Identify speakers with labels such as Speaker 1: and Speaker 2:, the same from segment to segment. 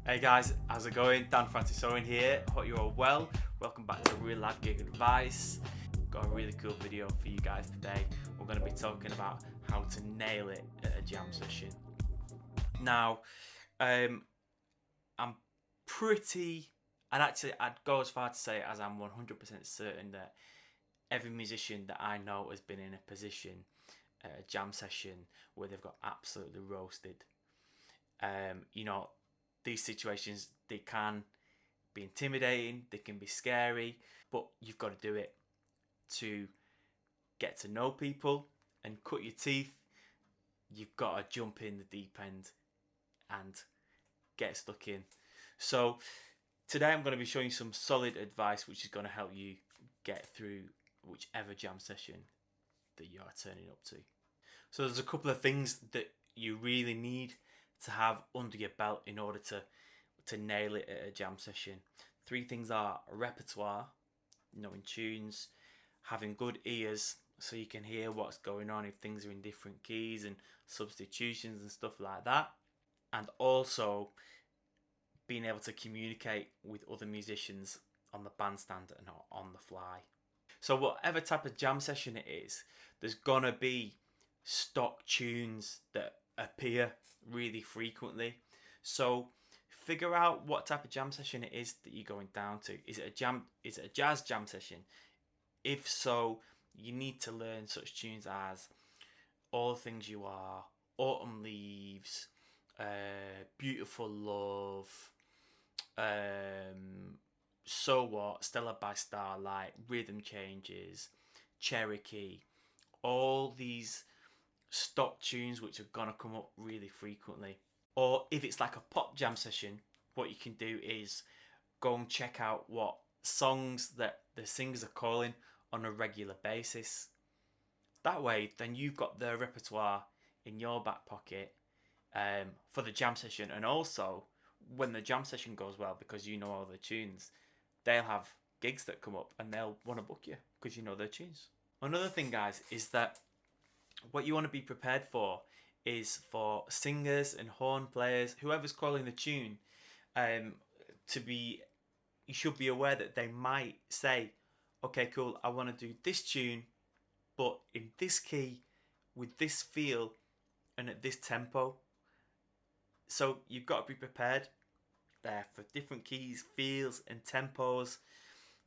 Speaker 1: Hey guys, how's it going? Dan Francis Owen here. Hope you're all well. Welcome back to Real Life Gig Advice. Got a really cool video for you guys today. We're going to be talking about how to nail it at a jam session. Now, I'm pretty, and actually I'd go as far to say as I'm 100% certain that every musician that I know has been in a position at a jam session where they've got absolutely roasted. These situations, they can be intimidating, they can be scary, but you've got to do it to get to know people and cut your teeth. You've got to jump in the deep end and get stuck in. So today I'm going to be showing you some solid advice which is going to help you get through whichever jam session that you are turning up to. So there's a couple of things that you really need to have under your belt in order to nail it at a jam session. Three things are repertoire, knowing tunes, having good ears so you can hear what's going on if things are in different keys and substitutions and stuff like that, and also being able to communicate with other musicians on the bandstand and on the fly. So whatever type of jam session it is, there's gonna be stock tunes that appear really frequently. So figure out what type of jam session it is that you're going down to. Is it a jazz jam session? If so, you need to learn such tunes as All the Things You Are, Autumn Leaves, Beautiful Love, So What, Stella by Starlight, Rhythm Changes, Cherokee. All these stock tunes which are gonna come up really frequently. Or if it's like a pop jam session, what you can do is go and check out what songs that the singers are calling on a regular basis. That way, then you've got their repertoire in your back pocket for the jam session, and also when the jam session goes well, because you know all the tunes, they'll have gigs that come up and they'll want to book you because you know their tunes. Another thing, guys, is that what you want to be prepared for is for singers and horn players, whoever's calling the tune, you should be aware that they might say, okay, cool, I want to do this tune, but in this key, with this feel, and at this tempo. So you've got to be prepared there for different keys, feels, and tempos.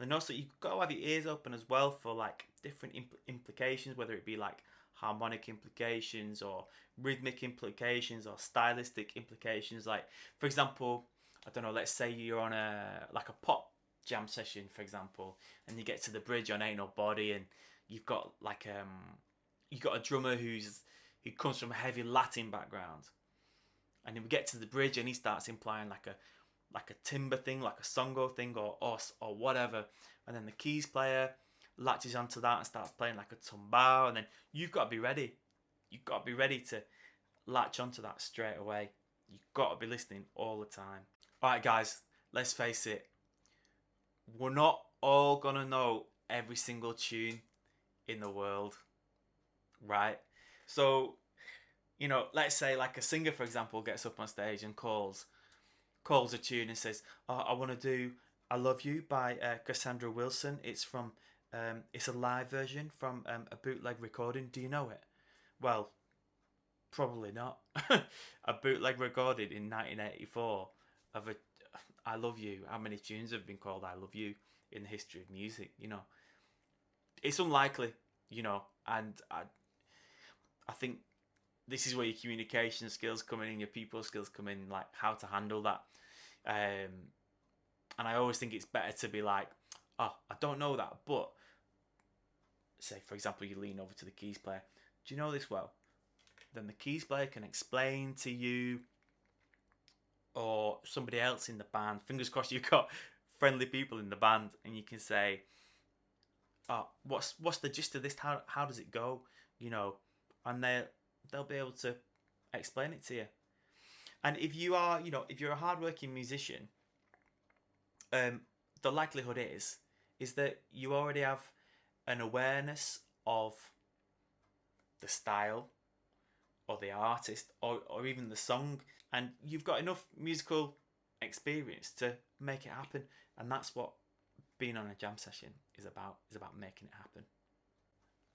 Speaker 1: And also, you've got to have your ears open as well for like different implications, whether it be like harmonic implications or rhythmic implications or stylistic implications. Like, for example, I don't know, let's say you're on a pop jam session, for example, and you get to the bridge on Ain't Nobody, and you've got you've got a drummer who comes from a heavy Latin background, and then we get to the bridge and he starts implying like a timber thing, like a songo thing, or whatever, and then the keys player latches onto that and starts playing like a tumbao, and then you've got to be ready. You've got to be ready to latch onto that straight away. You've got to be listening all the time. Alright guys, let's face it, we're not all gonna know every single tune in the world, right? So, let's say like a singer, for example, gets up on stage and calls a tune and says, oh, I want to do I Love You by Cassandra Wilson. It's a live version from a bootleg recording. Do you know it? Well, probably not. A bootleg recorded in 1984 of I Love You. How many tunes have been called I Love You in the history of music? It's unlikely, and I think this is where your communication skills come in, your people skills come in, like how to handle that. And I always think it's better to be like, oh, I don't know that, but say, for example, you lean over to the keys player. Do you know this well? Then the keys player can explain to you, or somebody else in the band. Fingers crossed you've got friendly people in the band, and you can say, oh, what's the gist of this? How does it go? And they'll be able to explain it to you. And if you're a hardworking musician, the likelihood is that you already have an awareness of the style or the artist or even the song, and you've got enough musical experience to make it happen. And that's what being on a jam session is about making it happen.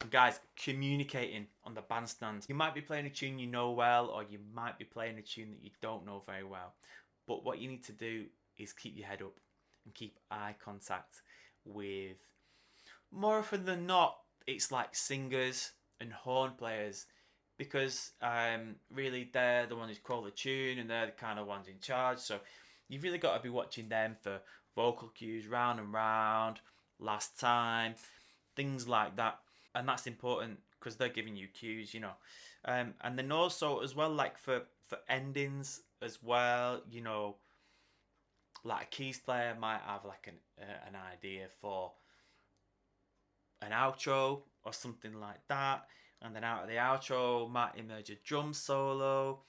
Speaker 1: And guys, communicating on the bandstand. You might be playing a tune you know well, or you might be playing a tune that you don't know very well. But what you need to do is keep your head up and keep eye contact with, more often than not, it's like singers and horn players, because really they're the ones who call the tune and they're the kind of ones in charge. So you've really got to be watching them for vocal cues, round and round, last time, things like that. And that's important because they're giving you cues, you know. And then also as well, like for endings as well, you know, like a keys player might have like an idea for an outro or something like that, and then out of the outro might emerge a drum solo.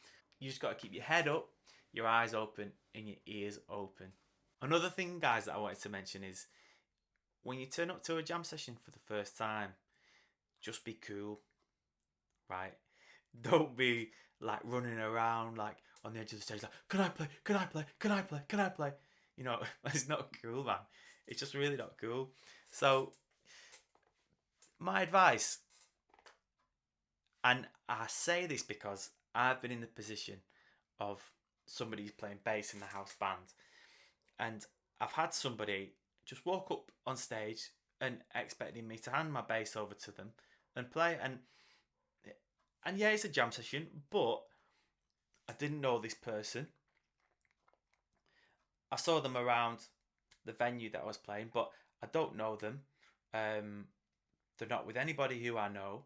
Speaker 1: You just got to keep your head up, your eyes open, and your ears open. Another thing, guys, that I wanted to mention is when you turn up to a jam session for the first time, just be cool, right? Don't be like running around like on the edge of the stage like, can I play, can I play, can I play, can I play? You know, it's not cool, man. It's just really not cool. So my advice, and I say this because I've been in the position of somebody who's playing bass in the house band, and I've had somebody just walk up on stage and expecting me to hand my bass over to them and play, and yeah, it's a jam session, but I didn't know this person. I saw them around the venue that I was playing, but I don't know them. They're not with anybody who I know,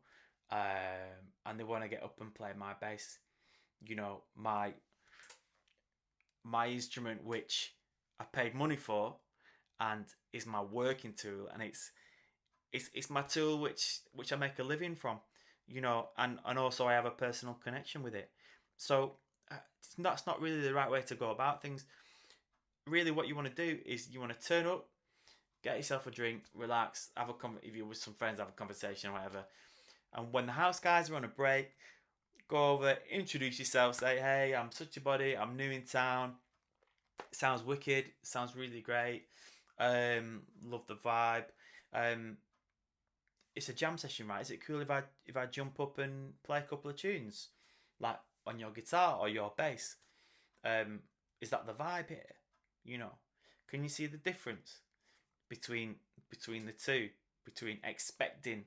Speaker 1: and they want to get up and play my bass. You know, my instrument, which I paid money for, and is my working tool, and it's my tool which I make a living from. You know, and also I have a personal connection with it. So that's not really the right way to go about things. Really, what you want to do is you want to turn up, get yourself a drink, relax, have a if you're with some friends, have a conversation or whatever. And when the house guys are on a break, go over, introduce yourself, say, hey, I'm such a body, I'm new in town. Sounds wicked, sounds really great. Love the vibe. It's a jam session, right? Is it cool if I jump up and play a couple of tunes, like on your guitar or your bass? Is that the vibe here? You know, can you see the difference between the two, between expecting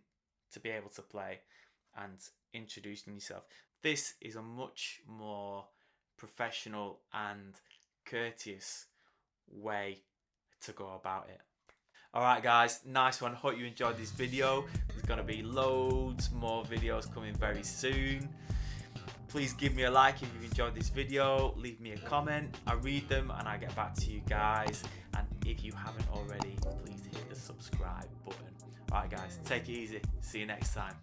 Speaker 1: to be able to play and introducing yourself? This is a much more professional and courteous way to go about it. Alright guys, nice one. Hope you enjoyed this video. There's going to be loads more videos coming very soon. Please give me a like if you've enjoyed this video. Leave me a comment. I read them and I get back to you guys. And if you haven't already, please hit the subscribe button. Alright guys, take it easy. See you next time.